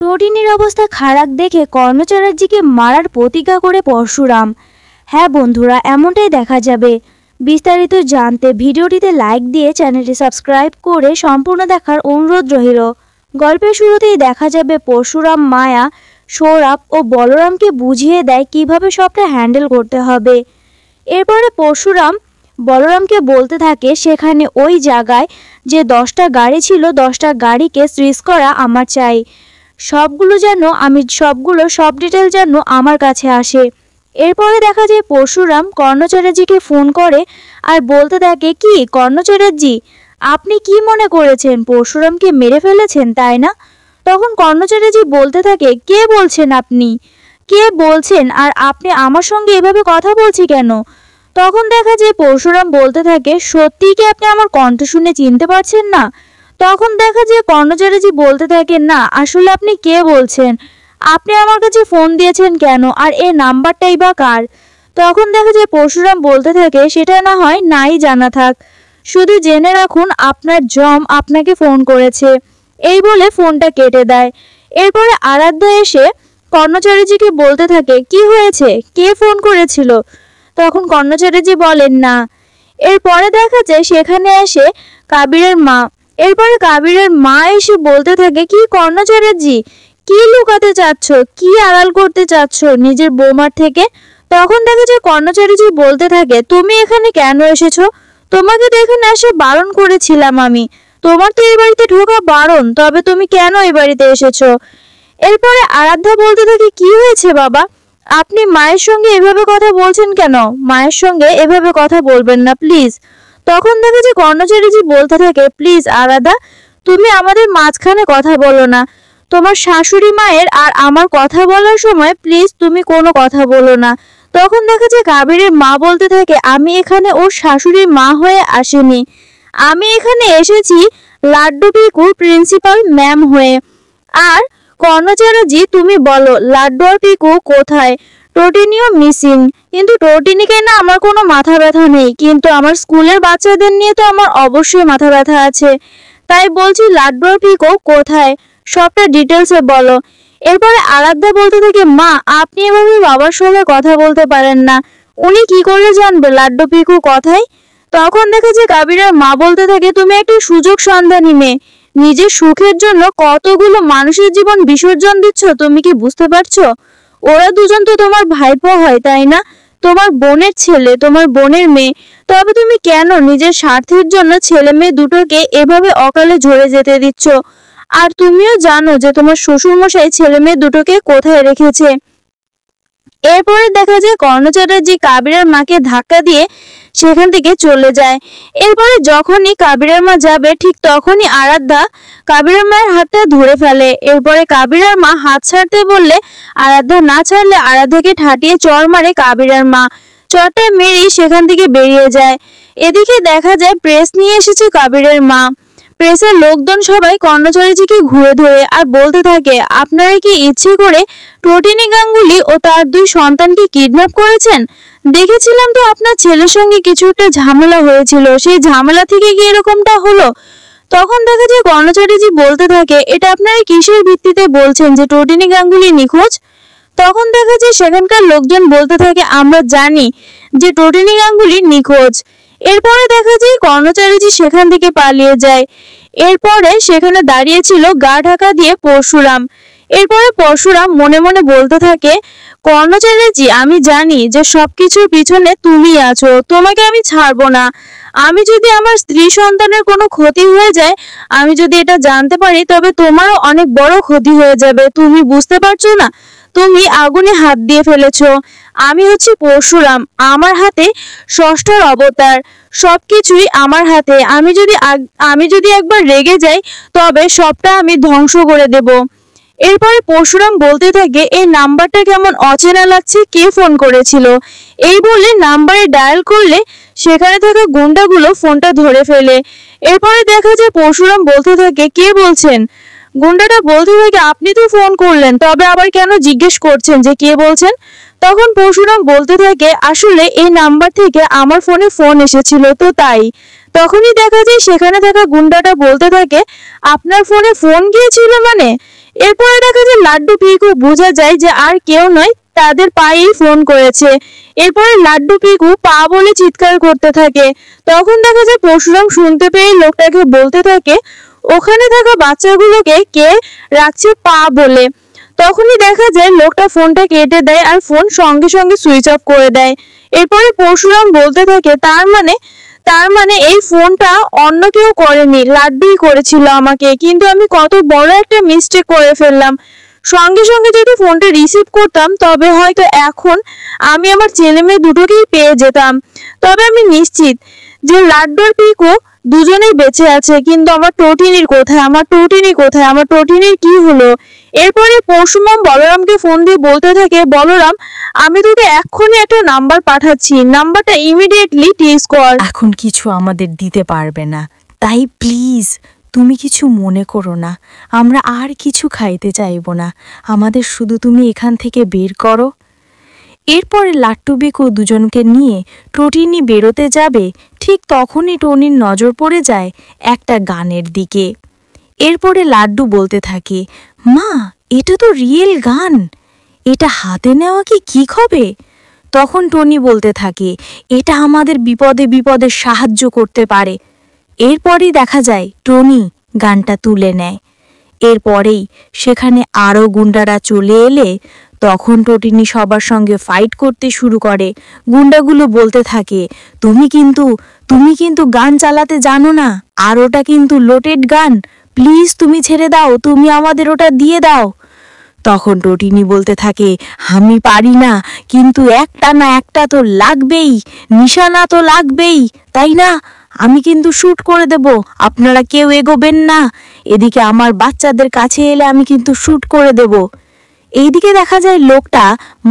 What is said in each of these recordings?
রটিনের অবস্থা খারাপ দেখে কর্ণচারীকে মারার প্রতিজ্ঞা করে পরশুরাম। হ্যাঁ বন্ধুরা, এমনটাই দেখা যাবে। বিস্তারিত জানতে ভিডিওটিতে লাইক দিয়ে চ্যানেলটি সাবস্ক্রাইব করে সম্পূর্ণ দেখার অনুরোধ রইল। গল্পের শুরুতেই দেখা যাবে পরশুরাম মায়া, সৌরভ ও বলরামকে বুঝিয়ে দেয় কিভাবে সবটা হ্যান্ডেল করতে হবে। এরপরে পরশুরাম বলরামকে বলতে থাকে সেখানে ওই জায়গায় যে 10টা গাড়ি ছিল 10টা গাড়িকে সিজ করা আমার চাই। সব ডিটেল যেন আমার কাছে আসে। এরপরে দেখা যায় পরশুরাম কর্ণচারীকে ফোন করে আর বলতে থাকে, কি কর্ণচারী, আপনি কি মনে করেছেন পরশুরামকে মেরে ফেলেছেন তাই না? তখন কর্ণচারী বলতে থাকে, কে বলছেন আপনি? কে বলছেন? আর আপনি আমার সঙ্গে এভাবে কথা বলছি কেন? তখন দেখা যায় পরশুরাম বলতে থাকে, সত্যি কি আপনি আমার কণ্ঠ শুনে চিনতে পারছেন না? তখন দেখা যায় কর্ণচারী বলতে থাকে, না আসলে আপনি কে বলছেন? আপনি আমার কাছে ফোন দিয়েছেন কেন? আর এই নাম্বারটাই বা কার? তখন দেখা যায় পরশুরাম বলতে থাকে, সেটা না হয় নাই জানা থাক, শুধু জেনে রাখুন আপনার জম আপনাকে ফোন করেছে। এই বলে ফোনটা কেটে দেয়। এরপরে আরাধ্যা এসে কর্ণচারীকে বলতে থাকে, কি হয়েছে, কে ফোন করেছিল? তখন কর্ণচারী বলেন না। এরপরে দেখা যায় সেখানে এসে কাবিরের মা। এরপরে কাবিরের মা এসে বলতে থাকে, কি কর্ণচারী, কি লুকাতে চাচ্ছ, কি আড়াল করতে চাচ্ছ নিজের বৌমার থেকে? তখন দেখা যায় কর্ণচারী বলতে থাকে, তুমি এখানে কেন এসেছো? তোমাকে তো এখানে এসে বারণ করেছিলাম আমি। তোমার তো এই বাড়িতে ঢোকা বারণ, তবে তুমি কেন এই বাড়িতে এসেছো? এরপরে আরাধ্যা বলতে থাকে, কি হয়েছে বাবা, আপনি মায়ের সঙ্গে এভাবে কথা বলছেন কেন? মায়ের সঙ্গে এভাবে কথা বলবেন না প্লিজ। তখন দেখা যায় কর্ণচারী বলতে থাকে, প্লিজ আরাধ্যা, তুমি আমাদের মাঝখানে কথা বলো না। তোমার শাশুড়ি মায়ের আর আমার কথা বলার সময় প্লিজ তুমি কোনো কথা বলো না। তখন দেখা যায় কাবিরের মা বলতে থাকে, আমি এখানে ওর শাশুড়ির মা হয়ে আসিনি, আমি এখানে এসেছি লাড্ডু পিকুর প্রিন্সিপাল ম্যাম হয়ে। আর কর্ণচারী, তুমি বলো লাড্ডু আর পিকু কোথায়? টোটিনিও মিসিং। কিন্তু টোটিনিকে না আমার কোনো মাথা ব্যথা নেই, কিন্তু আমার স্কুলের বাচ্চাদের নিয়ে তো আমার অবশ্যই মাথা ব্যথা আছে। তাই বলছি লাড্ডু আর পিকু কোথায়, সবটা ডিটেলসে বলো। এরপরে আরাধ্যা বলতে থাকে, মা আপনি এভাবে বাবার সঙ্গে কথা বলতে পারেন না, উনি কি করে জানবে লাড্ডু পিকু কথায়? তখন দেখা যায় কাবিরের মা বলতে থাকে, তুমি একটা সুযোগ সন্ধানী মেয়ে, নিজের সুখের জন্য কতগুলো মানুষের জীবন বিসর্জন দিচ্ছ, তুমি কি বুঝতে পারছো? ওরা দুজন তো তোমার ভাইপো হয় তাই না? তোমার বোনের ছেলে, তোমার বোনের মেয়ে, তবে তুমি কেন নিজের স্বার্থের জন্য ছেলে মেয়ে দুটোকে এভাবে অকালে ঝরে যেতে দিচ্ছ? আর তুমিও জানো যে তোমার শ্বশুরমশাই ছেলে মেয়ে দুটোকে কোথায় রেখেছে। এরপরে দেখা যায় কর্ণচারী কাবিরের মাকে ধাক্কা দিয়ে সেখান থেকে চলে যায়। এরপরে যখনই কাবিরের মা যাবে ঠিক তখনই আরাধ্যা কাবিরের মায়ের হাতটা ধরে ফেলে। এরপরে কাবিরের মা হাত ছাড়তে বললে আরাধ্যা না ছাড়লে আরাধ্যাকে ঠাটিয়ে চড় মারে কাবিরের মা। চড়টা মেরেই সেখান থেকে বেরিয়ে যায়। এদিকে দেখা যায় প্রেস নিয়ে এসেছে কাবিরের মা। প্রেসের লোকজন সবাই কর্ণচারীকে ঘুরে ধরে আর বলতে থাকে, আপনারা কি ইচ্ছে করে টোটিনি গাঙ্গুলি ও তার 2 সন্তানকে কিডন্যাপ করেছেন? দেখেছিলাম তো আপনার ছেলের সঙ্গে কিছু একটা ঝামেলা হয়েছিল, সেই ঝামেলা থেকে কি এরকমটা হলো? তখন দেখা যায় কর্ণচারী বলতে থাকে, এটা আপনারা কিসের ভিত্তিতে বলছেন যে টোটিনি গাঙ্গুলি নিখোঁজ? তখন দেখা যায় সেখানকার লোকজন বলতে থাকে, আমরা জানি যে টোটিনি গাঙ্গুলি নিখোঁজ। এরপরে দেখা যায় কর্ণচারী সেখান থেকে পালিয়ে যায়। এরপরে সেখানে দাঁড়িয়েছিল গা ঢাকা দিয়ে পরশুরাম। এরপরে পরশুরাম মনে মনে বলতে থাকে, কর্ণচারী, আমি জানি যে সবকিছুর পিছনে তুমি আছো, তোমাকে আমি ছাড়বো না। আমি যদি আমার স্ত্রী সন্তানের কোনো ক্ষতি হয়ে যায়, আমি যদি এটা জানতে পারি, তবে তোমারও অনেক বড় ক্ষতি হয়ে যাবে। তুমি বুঝতে পারছো না? তুমি আগুনে হাত দিয়ে ফেলেছো। আমি হচ্ছে পরশুরাম, আমার হাতে ষষ্ঠর অবতার, সবকিছুই আমার হাতে। আমি যদি একবার রেগে যাই তবে সবটা আমি ধ্বংস করে দেব। এরপরে পরশুরাম বলতে থাকে, এই নাম্বারটা কেমন অচেনা লাগছে, কে ফোন করেছিল? এই বলে নাম্বারে ডায়াল করলে সেখানে থাকা গুন্ডাগুলো ফোনটা ধরে ফেলে। এরপরে দেখা যায় পরশুরাম বলতে থাকে, কে বলছেন? গুন্ডাটা বলতে থাকে, আপনি তো ফোন করলেন, তবে আবার কেন জিজ্ঞেস করছেন যে কে বলছেন? তখন পরশুরাম বলতে থাকে, আসলে এই নাম্বার থেকে আমার ফোনে ফোন এসেছিল তো তাই। তখনই দেখা যায় সেখানে থাকা গুন্ডাটা বলতে থাকে, আপনার ফোনে ফোন গিয়েছিল মানে? এরপরে দেখা যায় লাড্ডু পিকু বোঝা যায় যে আর কেউ নয়, তাদের পায়েই ফোন করেছে। এরপরে লাড্ডু পিকু পা বলে চিৎকার করতে থাকে। তখন দেখা যায় পরশুরাম শুনতে পেয়ে লোকটাকে বলতে থাকে ওখানে থাকা বাচ্চাগুলোকে কে রাখছে পা বলে। তখনই দেখা যায় লোকটা ফোনটা কেটে দেয় আর ফোন সঙ্গে সঙ্গে সুইচ অফ করে দেয়। এরপরে পরশুরাম বলতে থাকে তার মানে এই ফোনটা অন্য কেউ করেনি, লাড্ডুই করেছিল আমাকে, কিন্তু আমি কত বড় একটা মিস্টেক করে ফেললাম। সঙ্গে সঙ্গে যদি ফোনটা রিসিভ করতাম তবে হয়তো এখন আমি আমার ছেলে মেয়ে দুটোকেই পেয়ে যেতাম। তবে আমি নিশ্চিত যে লাড্ডু আর পিকু দুজনেই বেঁচে আছে, কিন্তু আমার টোটিনির কোথায়, আমার টোটিনির কি হলো? এরপরে পরশুরাম বলরামকে ফোন দিয়ে বলতে থাকে বলরাম, আমি তোকে এক্ষুনি একটা নাম্বার পাঠাচ্ছি, নাম্বারটা ইমিডিয়েটলি টিস কর। এখন কিছু আমাদের দিতে পারবে না, তাই প্লিজ তুমি কিছু মনে করো না, আমরা আর কিছু খাইতে চাইব না, আমাদের শুধু তুমি এখান থেকে বের করো। এরপরে লাট্টু বিকু দুজনকে নিয়ে টোটিনি বেরোতে যাবে, ঠিক তখনই টনির নজর পড়ে যায় একটা গানের দিকে। এরপরে লাড্ডু বলতে থাকে মা, এটা তো রিয়েল গান, এটা হাতে নেওয়া কি হবে? তখন টনি বলতে থাকে এটা আমাদের বিপদে বিপদে সাহায্য করতে পারে। এরপরই দেখা যায় টনি গানটা তুলে নেয়। এরপরেই সেখানে আরও গুন্ডারা চলে এলে তখন টোটিনি সবার সঙ্গে ফাইট করতে শুরু করে। গুন্ডাগুলো বলতে থাকে তুমি কিন্তু গান চালাতে জানো না, আর ওটা কিন্তু লোডেড গান, প্লিজ তুমি ছেড়ে দাও, তুমি আমাদের ওটা দিয়ে দাও। তখন টোটিনি বলতে থাকে আমি পারি না, কিন্তু একটা না একটা তো লাগবেই, নিশানা তো লাগবেই, তাই না? আমি কিন্তু শ্যুট করে দেব, আপনারা কেউ এগোবেন না, এদিকে আমার বাচ্চাদের কাছে এলে আমি কিন্তু শ্যুট করে দেব। এইদিকে দেখা যায় লোকটা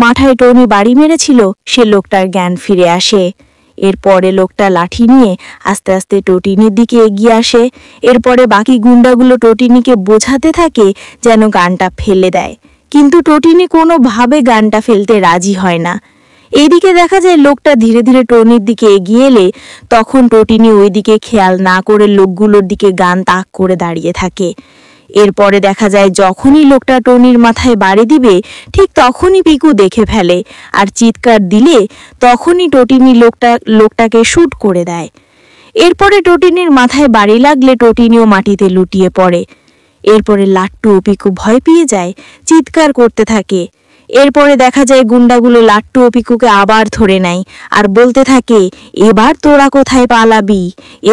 মাথায় টনি বাড়ি মেরেছিল, সে লোকটার জ্ঞান ফিরে আসে। এরপরে লোকটা লাঠি নিয়ে আস্তে আস্তে টোটিনির দিকে এগিয়ে আসে। এরপরে বাকি গুন্ডাগুলো টোটিনিকে বোঝাতে থাকে যেন গানটা ফেলে দেয়, কিন্তু টোটিনি কোনোভাবে গানটা ফেলতে রাজি হয় না। এইদিকে দেখা যায় লোকটা ধীরে ধীরে টনির দিকে এগিয়ে এলে তখন টোটিনি ওই দিকে খেয়াল না করে লোকগুলোর দিকে গান তাক করে দাঁড়িয়ে থাকে। এরপরে দেখা যায় যখনই লোকটা টনির মাথায় বাড়ি দিবে ঠিক তখনই পিকু দেখে ফেলে, আর চিৎকার দিলে তখনই টোটিনি লোকটাকে শ্যুট করে দেয়। এরপরে টোটিনির মাথায় বাড়ি লাগলে টোটিনিও মাটিতে লুটিয়ে পড়ে। এরপরে লাট্টু ও পিকু ভয় পেয়ে যায়, চিৎকার করতে থাকে। এরপরে দেখা যায় গুন্ডাগুলো লাট্টু ও পিকুকে আবার ধরে নেয় আর বলতে থাকে এবার তোরা কোথায় পালাবি,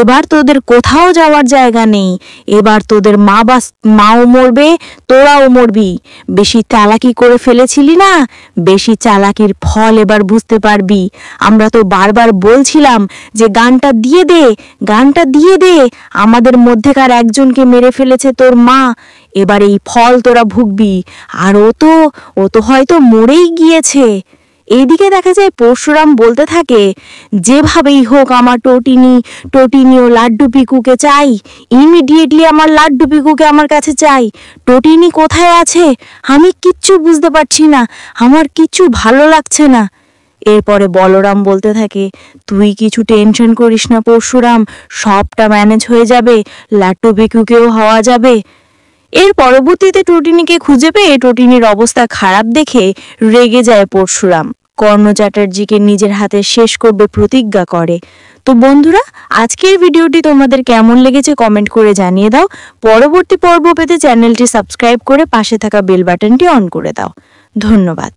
এবার তোদের কোথাও যাওয়ার জায়গা নেই, এবার তোদের মাও মরবে, তোরাও মরবি, বেশি চালাকি করে ফেলেছিলি না, বেশি চালাকির ফল এবার বুঝতে পারবি। আমরা তো বারবার বলছিলাম যে গানটা দিয়ে দে, আমাদের মধ্যেকার একজনকে মেরে ফেলেছে তোর মা, এবার এই ফল তোরা ভুগবি, আর ও তো হয়তো মরেই গিয়েছে। এইদিকে দেখা যায় পরশুরাম বলতে থাকে যেভাবেই হোক আমার টোটিনি ও লাড্ডু পিকুকে চাই, ইমিডিয়েটলি আমার লাড্ডু পিকুকে আমার কাছে চাই। টোটিনি কোথায় আছে আমি কিচ্ছু বুঝতে পারছি না, আমার কিচ্ছু ভালো লাগছে না। এরপরে বলরাম বলতে থাকে তুই কিছু টেনশন করিস না পরশুরাম, সবটা ম্যানেজ হয়ে যাবে, লাড্ডু পিকুকেও হওয়া যাবে। এর পরবর্তীতে টোটিনিকে খুঁজে পেয়ে টোটিনির অবস্থা খারাপ দেখে রেগে যায় পরশুরাম, কর্ণ চ্যাটার্জিকে নিজের হাতে শেষ করবে প্রতিজ্ঞা করে। তো বন্ধুরা, আজকের ভিডিওটি তোমাদের কেমন লেগেছে কমেন্ট করে জানিয়ে দাও। পরবর্তী পর্ব পেতে চ্যানেলটি সাবস্ক্রাইব করে পাশে থাকা বেল বাটনটি অন করে দাও। ধন্যবাদ।